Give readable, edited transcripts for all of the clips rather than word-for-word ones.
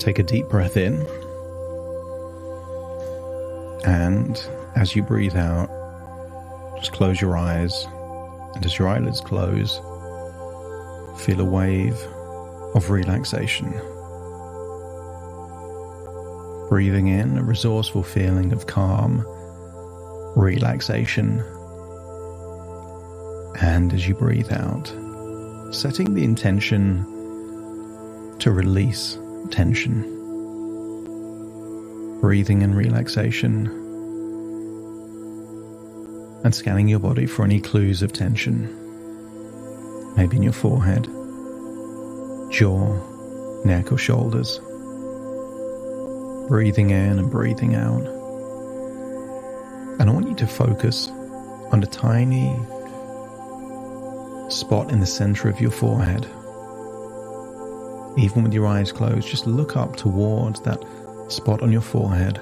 Take a deep breath in. And as you breathe out, just close your eyes. And as your eyelids close, feel a wave of relaxation. Breathing in, a resourceful feeling of calm, relaxation. And as you breathe out, setting the intention to release tension. Breathing in relaxation and scanning your body for any clues of tension. Maybe in your forehead, jaw, neck or shoulders. Breathing in and breathing out. And I want you to focus on a tiny spot in the center of your forehead. Even with your eyes closed, just look up towards that spot on your forehead.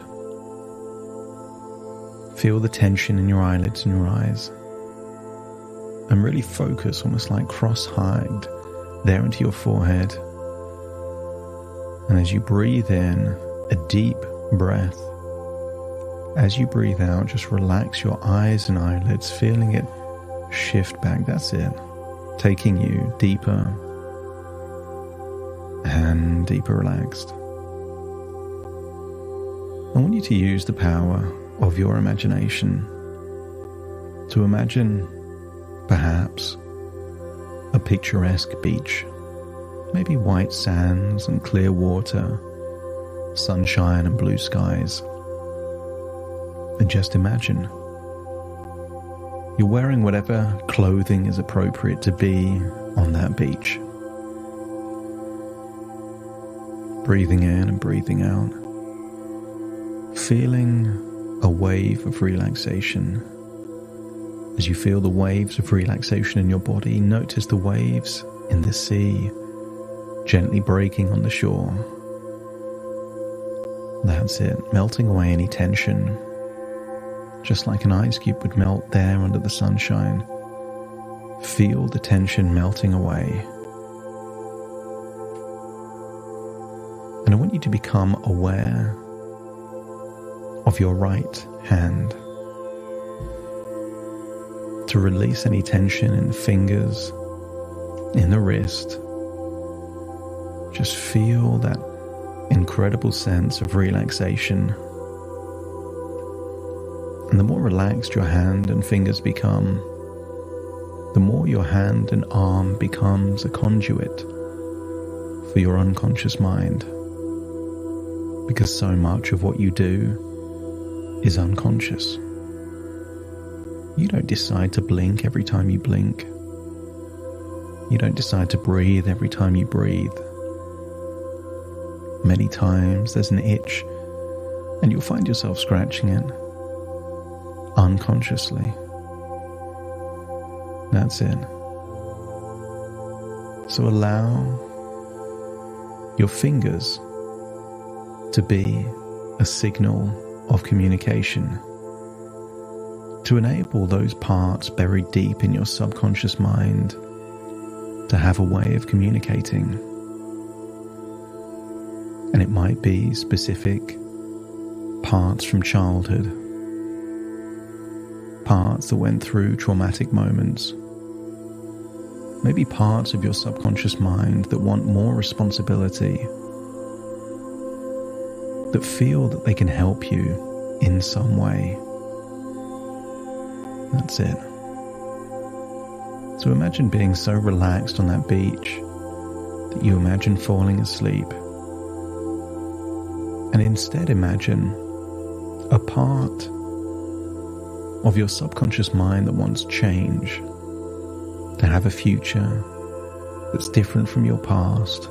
Feel the tension in your eyelids and your eyes. And really focus, almost like cross-eyed, there into your forehead. And as you breathe in, a deep breath. As you breathe out, just relax your eyes and eyelids, feeling it shift back. That's it. Taking you deeper and deeper relaxed. I want you to use the power of your imagination to imagine perhaps a picturesque beach, maybe white sands and clear water, sunshine and blue skies. And just imagine you're wearing whatever clothing is appropriate to be on that beach. Breathing in and breathing out. Feeling a wave of relaxation. As you feel the waves of relaxation in your body, notice the waves in the sea gently breaking on the shore. That's it, melting away any tension, just like an ice cube would melt there under the sunshine. Feel the tension melting away. And I want you to become aware of your right hand. To release any tension in the fingers, in the wrist. Just feel that incredible sense of relaxation. And the more relaxed your hand and fingers become, the more your hand and arm becomes a conduit for your unconscious mind. Because so much of what you do is unconscious. You don't decide to blink every time you blink. You don't decide to breathe every time you breathe. Many times there's an itch and you'll find yourself scratching it unconsciously. That's it. So allow your fingers to be a signal of communication, to enable those parts buried deep in your subconscious mind to have a way of communicating. And it might be specific parts from childhood, parts that went through traumatic moments, maybe parts of your subconscious mind that want more responsibility, that feel that they can help you in some way. That's it. So imagine being so relaxed on that beach that you imagine falling asleep. And instead imagine a part of your subconscious mind that wants change, to have a future that's different from your past,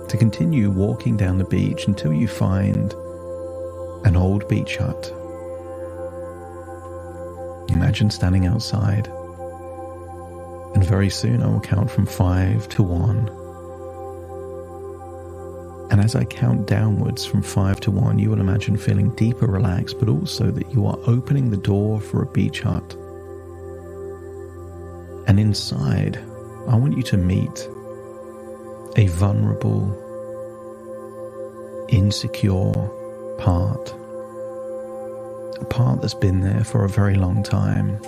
to continue walking down the beach until you find an old beach hut. Imagine standing outside, and very soon I will count from 5 to 1. And as I count downwards from 5 to 1, you will imagine feeling deeper relaxed, but also that you are opening the door for a beach hut. And inside, I want you to meet a vulnerable insecure part. A part that's been there for a very long time.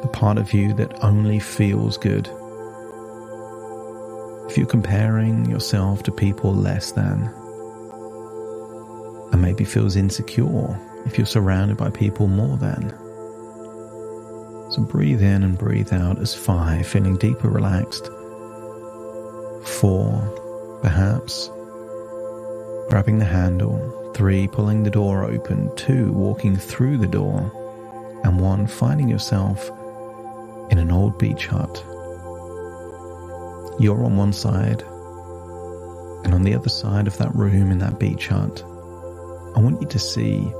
The part of you that only feels good if you're comparing yourself to people less than, and maybe feels insecure if you're surrounded by people more than. So breathe in and breathe out as 5, feeling deeper relaxed. 4, perhaps grabbing the handle. 3, pulling the door open. 2, walking through the door. And 1, finding yourself in an old beach hut. You're on one side, and on the other side of that room in that beach hut, I want you to see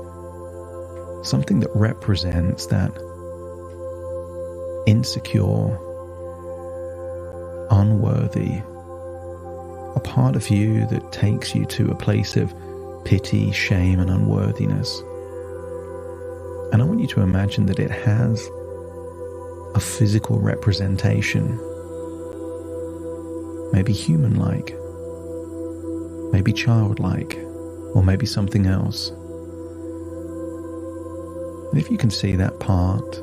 something that represents that insecure, unworthy, a part of you that takes you to a place of pity, shame, and unworthiness. And I want you to imagine that it has a physical representation, maybe human-like, maybe childlike, or maybe something else. And if you can see that part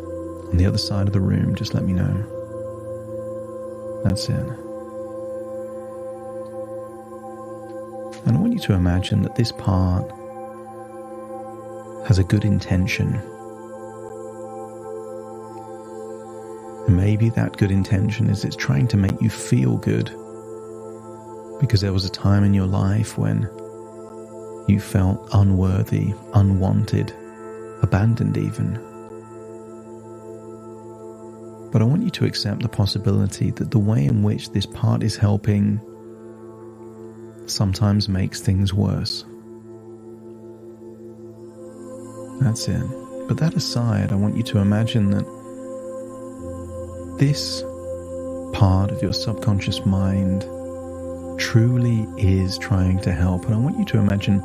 on the other side of the room, just let me know. That's it. And I want you to imagine that this part has a good intention. And maybe that good intention is it's trying to make you feel good because there was a time in your life when you felt unworthy, unwanted, abandoned even. But I want you to accept the possibility that the way in which this part is helping sometimes makes things worse. That's it. But that aside, I want you to imagine that this part of your subconscious mind truly is trying to help. And I want you to imagine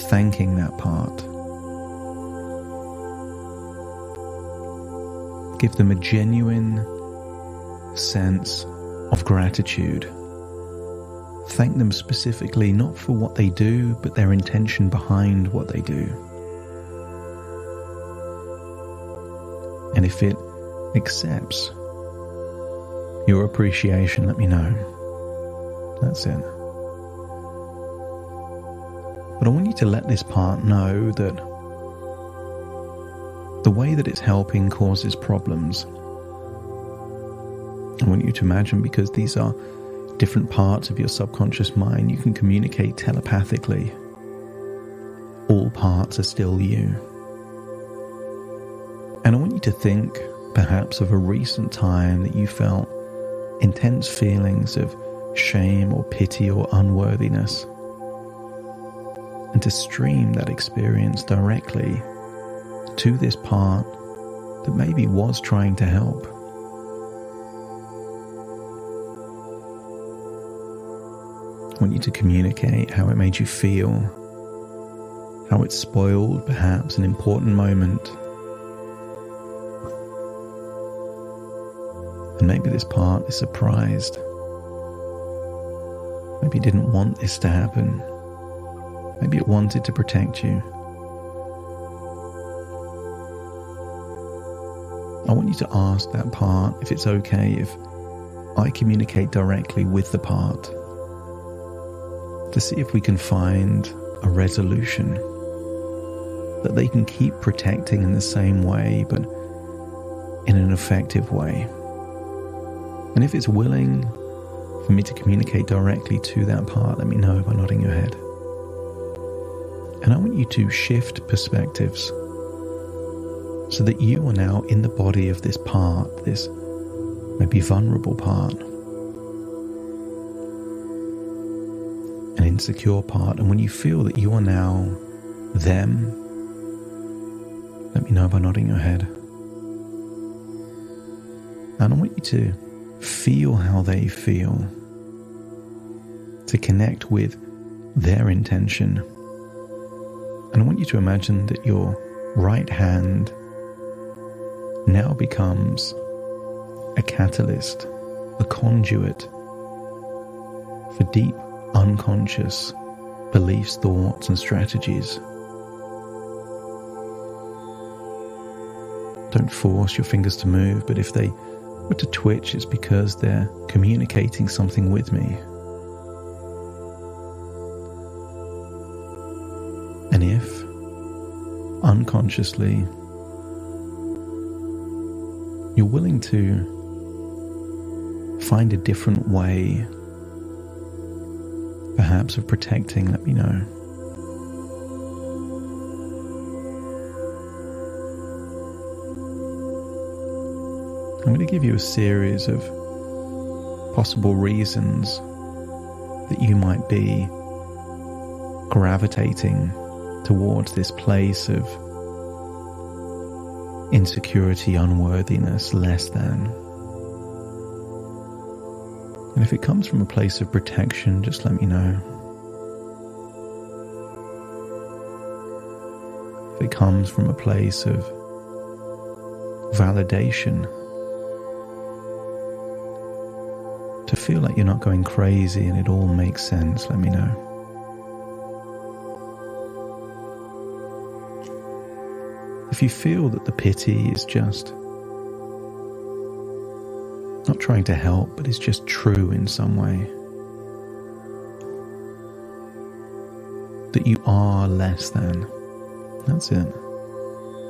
thanking that part. Give them a genuine sense of gratitude. Thank them specifically, not for what they do, but their intention behind what they do. And if it accepts your appreciation, let me know. That's it. But I want you to let this part know that the way that it's helping causes problems. I want you to imagine, because these are different parts of your subconscious mind, you can communicate telepathically. All parts are still you. And I want you to think perhaps of a recent time that you felt intense feelings of shame or pity or unworthiness, and to stream that experience directly to this part that maybe was trying to help. I want you to communicate how it made you feel, how it spoiled perhaps an important moment. And maybe this part is surprised. Maybe it didn't want this to happen. Maybe it wanted to protect you. I want you to ask that part if it's okay if I communicate directly with the part to see if we can find a resolution that they can keep protecting in the same way, but in an effective way. And if it's willing for me to communicate directly to that part, let me know by nodding your head. And I want you to shift perspectives so that you are now in the body of this part, this maybe vulnerable part, an insecure part. And when you feel that you are now them, let me know by nodding your head. And I want you to feel how they feel, to connect with their intention. And I want you to imagine that your right hand now becomes a catalyst, a conduit for deep, unconscious beliefs, thoughts, and strategies. Don't force your fingers to move, but if they were to twitch, it's because they're communicating something with me. And if, unconsciously, you're willing to find a different way, perhaps of protecting, let me know. I'm going to give you a series of possible reasons that you might be gravitating towards this place of insecurity, unworthiness, less than. And if it comes from a place of protection, just let me know. If it comes from a place of validation, to feel like you're not going crazy and it all makes sense, let me know. If you feel that the pity is just not trying to help, but is just true in some way, that you are less than, that's it.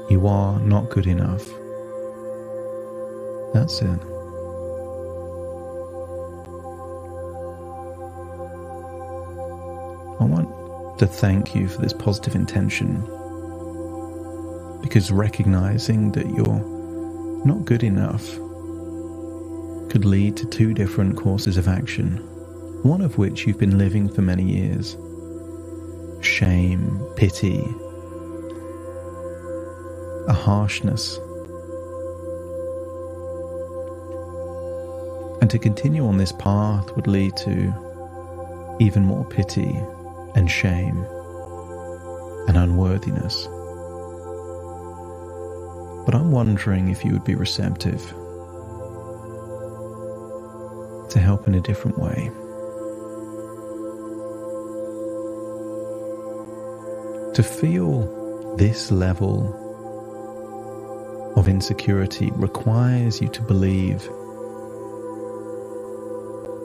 You are not good enough, that's it. I want to thank you for this positive intention, because recognizing that you're not good enough could lead to two different courses of action, one of which you've been living for many years. Shame, pity, a harshness. And to continue on this path would lead to even more pity and shame and unworthiness. But I'm wondering if you would be receptive to help in a different way. To feel this level of insecurity requires you to believe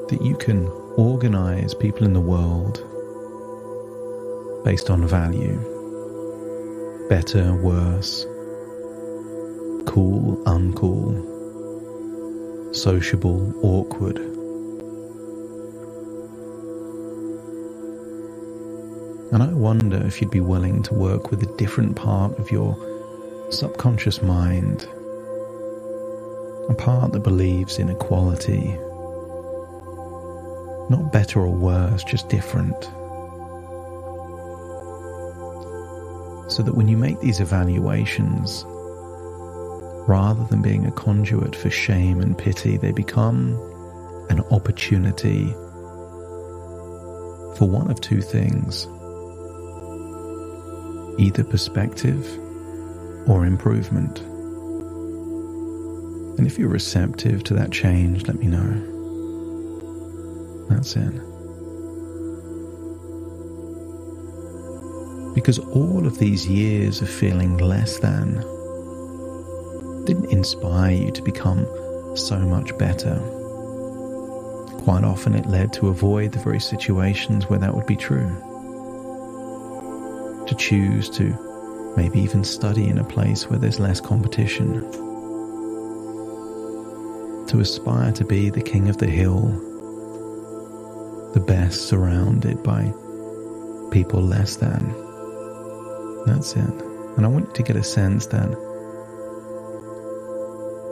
that you can organize people in the world based on value. Better, worse, cool, uncool, sociable, awkward. And I wonder if you'd be willing to work with a different part of your subconscious mind, a part that believes in equality, not better or worse, just different. So that when you make these evaluations, rather than being a conduit for shame and pity, they become an opportunity for one of two things: either perspective or improvement. And if you're receptive to that change, let me know. That's it. Because all of these years of feeling less than didn't inspire you to become so much better. Quite often it led to avoid the very situations where that would be true. To choose to maybe even study in a place where there's less competition. To aspire to be the king of the hill, the best surrounded by people less than. That's it. And I want you to get a sense that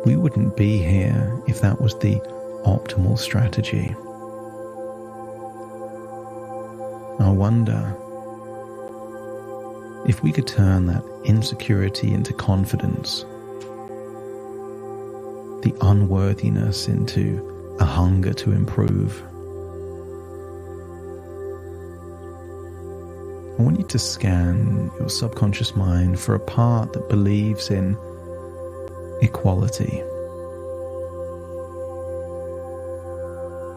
we wouldn't be here if that was the optimal strategy. I wonder if we could turn that insecurity into confidence, the unworthiness into a hunger to improve. I want you to scan your subconscious mind for a part that believes in equality.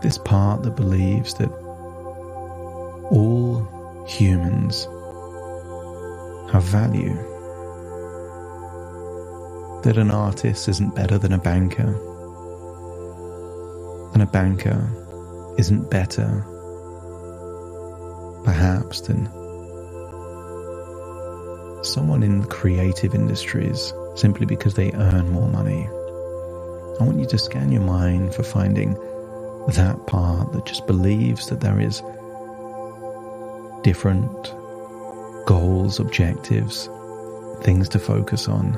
This part that believes that all humans have value. That an artist isn't better than a banker, and a banker isn't better, perhaps, than someone in creative industries simply because they earn more money. I want you to scan your mind for finding that part that just believes that there is different goals, objectives, things to focus on.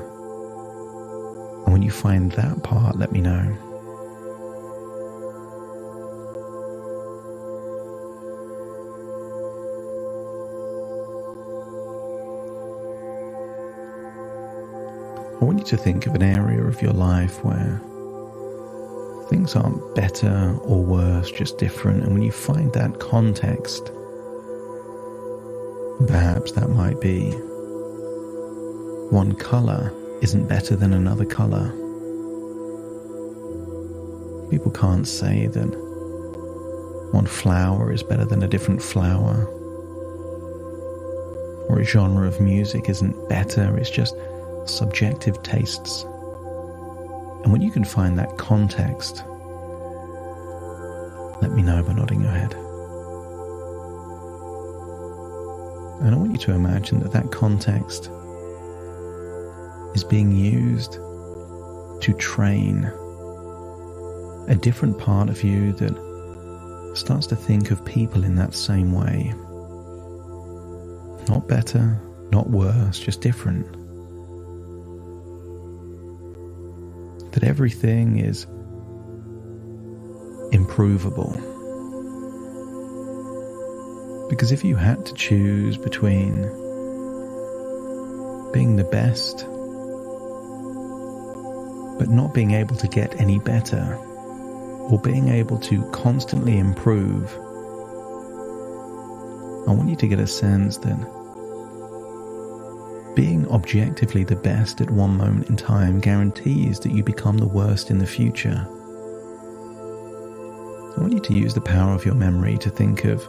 And when you find that part, let me know. I want you to think of an area of your life where things aren't better or worse, just different. And when you find that context, perhaps that might be one color isn't better than another color. People can't say that one flower is better than a different flower, or a genre of music isn't better, it's just subjective tastes. And when you can find that context, let me know by nodding your head. And I want you to imagine that that context is being used to train a different part of you that starts to think of people in that same way. Not better, not worse, just different. That everything is improvable. Because if you had to choose between being the best but not being able to get any better, or being able to constantly improve, I want you to get a sense that being objectively the best at one moment in time guarantees that you become the worst in the future. I want you to use the power of your memory to think of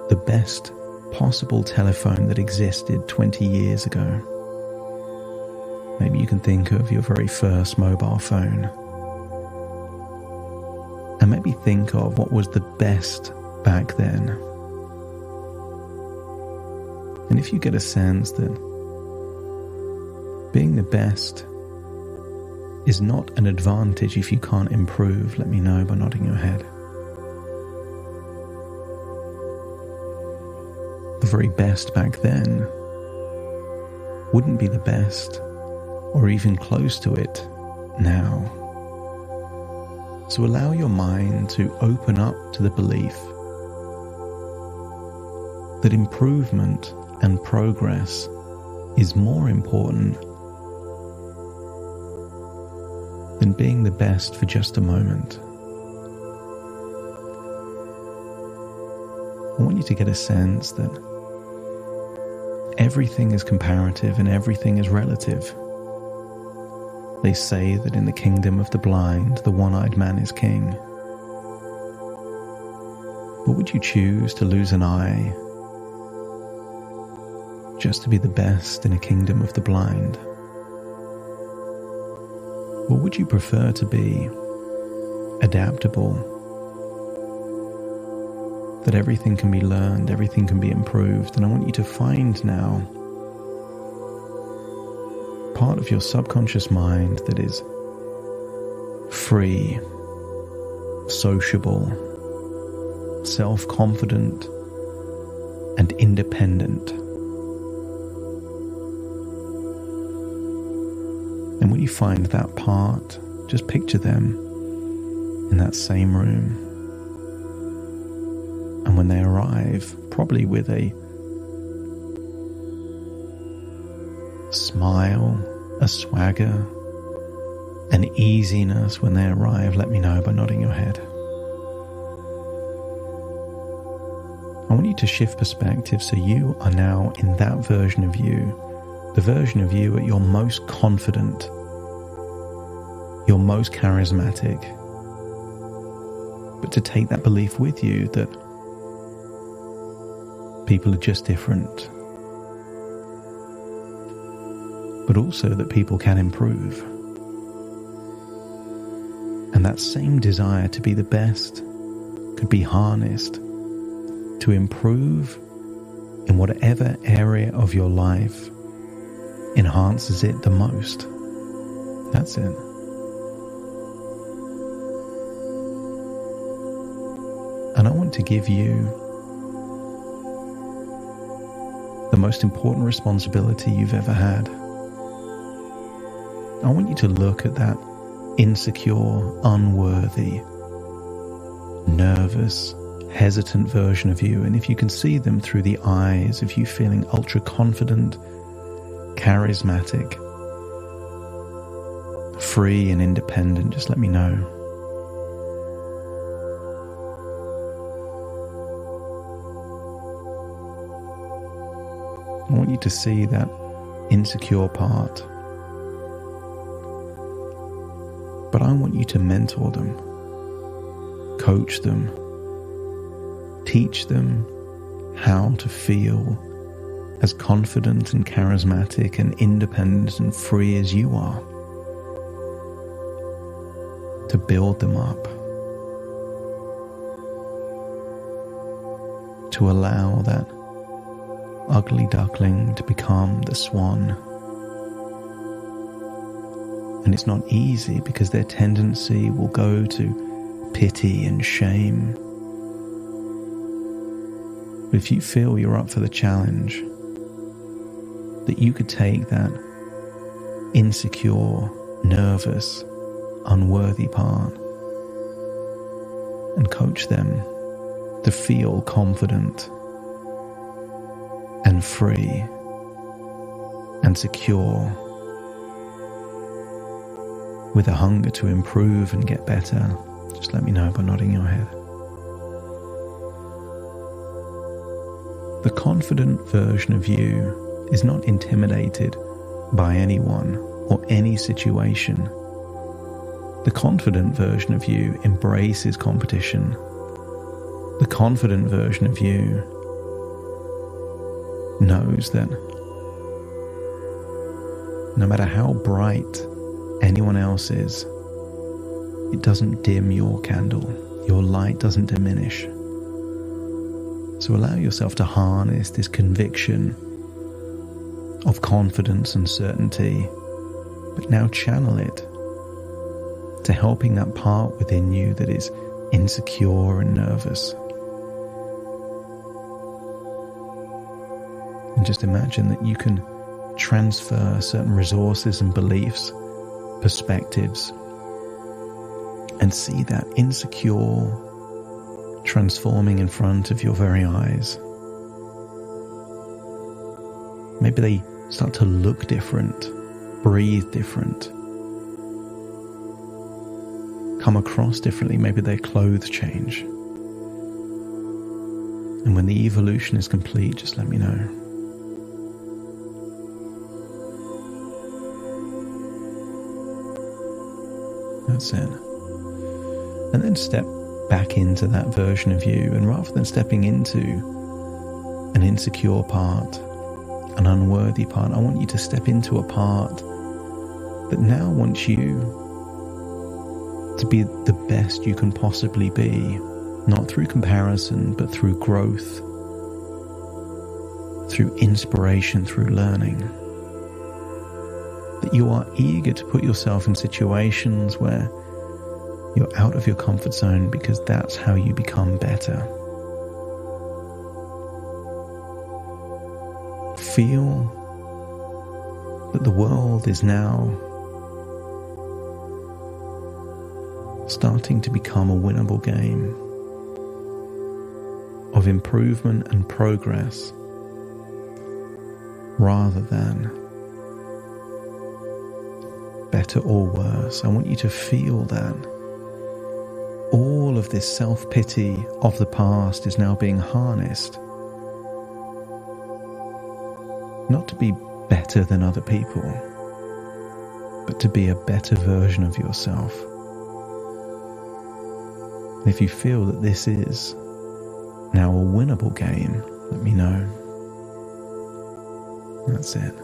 the best possible telephone that existed 20 years ago. Maybe you can think of your very first mobile phone. And maybe think of what was the best back then. And if you get a sense that being the best is not an advantage if you can't improve, let me know by nodding your head. The very best back then wouldn't be the best or even close to it now. So allow your mind to open up to the belief that improvement and progress is more important than being the best for just a moment. I want you to get a sense that everything is comparative and everything is relative. They say that in the kingdom of the blind, the one-eyed man is king. But would you choose to lose an eye just to be the best in a kingdom of the blind? Or would you prefer to be adaptable, that everything can be learned, everything can be improved? And I want you to find now part of your subconscious mind that is free, sociable, self-confident, and independent. And when you find that part, just picture them in that same room. And when they arrive, probably with a smile, a swagger, an easiness when they arrive, let me know by nodding your head. I want you to shift perspective so you are now in that version of you, the version of you at your most confident, your most charismatic, but to take that belief with you that people are just different, but also that people can improve. And that same desire to be the best could be harnessed to improve in whatever area of your life enhances it the most. That's it. And I want to give you the most important responsibility you've ever had. I want you to look at that insecure, unworthy, nervous, hesitant version of you, and if you can see them through the eyes of you feeling ultra confident, charismatic, free and independent, just let me know. I want you to see that insecure part, but I want you to mentor them, coach them, teach them how to feel as confident and charismatic and independent and free as you are, to build them up, to allow that ugly duckling to become the swan. And it's not easy because their tendency will go to pity and shame. But if you feel you're up for the challenge, that you could take that insecure, nervous, unworthy part and coach them to feel confident and free and secure, with a hunger to improve and get better, just let me know by nodding your head. The confident version of you is not intimidated by anyone or any situation. The confident version of you embraces competition. The confident version of you knows that no matter how bright anyone else is, it doesn't dim your candle. Your light doesn't diminish. So allow yourself to harness this conviction of confidence and certainty, but now channel it to helping that part within you that is insecure and nervous. And just imagine that you can transfer certain resources and beliefs, perspectives, and see that insecure transforming in front of your very eyes. Maybe they start to look different, breathe different, come across differently. Maybe their clothes change. And when the evolution is complete, just let me know. That's it. And then step back into that version of you, and rather than stepping into an insecure part, an unworthy part, I want you to step into a part that now wants you to be the best you can possibly be, not through comparison, but through growth, through inspiration, through learning. That you are eager to put yourself in situations where you're out of your comfort zone, because that's how you become better. Feel that the world is now starting to become a winnable game of improvement and progress, rather than better or worse. I want you to feel that all of this self-pity of the past is now being harnessed, not to be better than other people, but to be a better version of yourself. And if you feel that this is now a winnable game, let me know. That's it.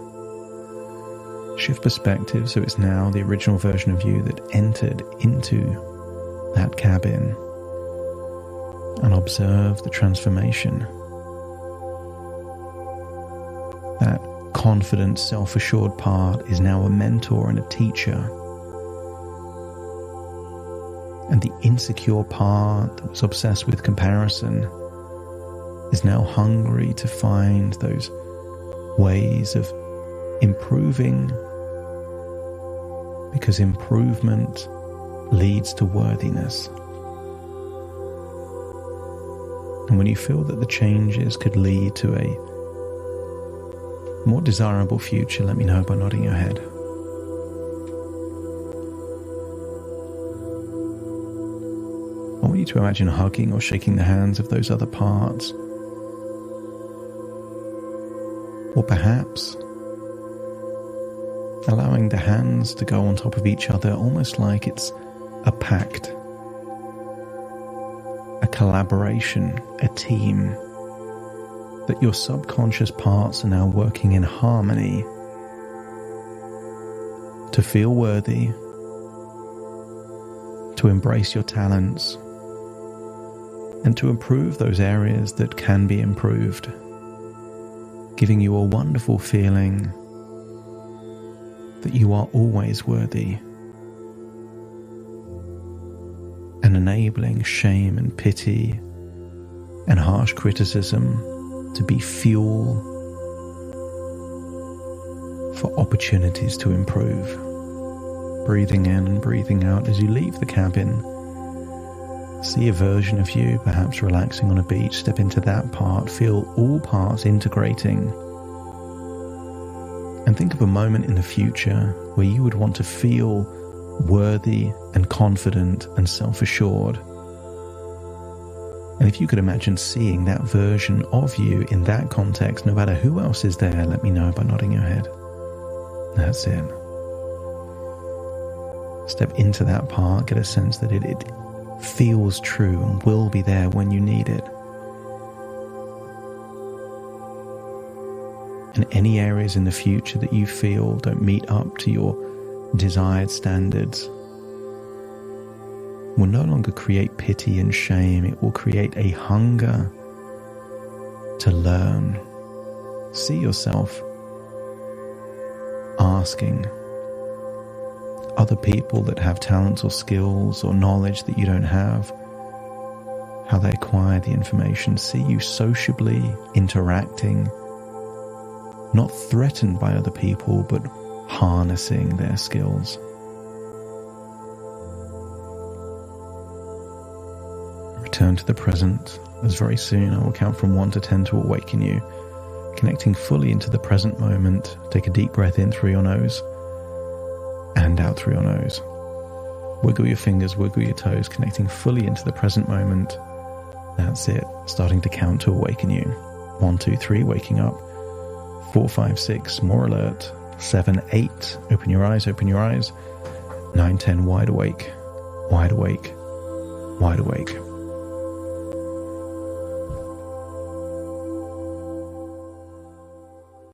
Shift perspective so it's now the original version of you that entered into that cabin, and observe the transformation. That confident, self-assured part is now a mentor and a teacher. And the insecure part that was obsessed with comparison is now hungry to find those ways of improving, because improvement leads to worthiness. And when you feel that the changes could lead to a more desirable future, let me know by nodding your head. I want you to imagine hugging or shaking the hands of those other parts. Or perhaps allowing the hands to go on top of each other, almost like it's a pact, a collaboration, a team, that your subconscious parts are now working in harmony to feel worthy, to embrace your talents, and to improve those areas that can be improved, giving you a wonderful feeling that you are always worthy, and enabling shame and pity and harsh criticism to be fuel for opportunities to improve. Breathing in and breathing out as you leave the cabin. See a version of you perhaps relaxing on a beach. Step into that part. Feel all parts integrating. And think of a moment in the future where you would want to feel worthy and confident and self-assured. And if you could imagine seeing that version of you in that context, no matter who else is there, let me know by nodding your head. That's it. Step into that part, get a sense that it feels true and will be there when you need it. And any areas in the future that you feel don't meet up to your desired standards will no longer create pity and shame. It will create a hunger to learn. See yourself asking other people that have talents or skills or knowledge that you don't have, how they acquire the information. See you sociably interacting, not threatened by other people, but harnessing their skills. Return to the present, as very soon I will count from 1 to 10 to awaken you. Connecting fully into the present moment. Take a deep breath in through your nose and out through your nose. Wiggle your fingers, wiggle your toes, connecting fully into the present moment. That's it. Starting to count to awaken you. 1, 2, 3, waking up. 4, 5, 6, more alert. 7, 8, open your eyes, open your eyes. 9, 10, wide awake, wide awake, wide awake.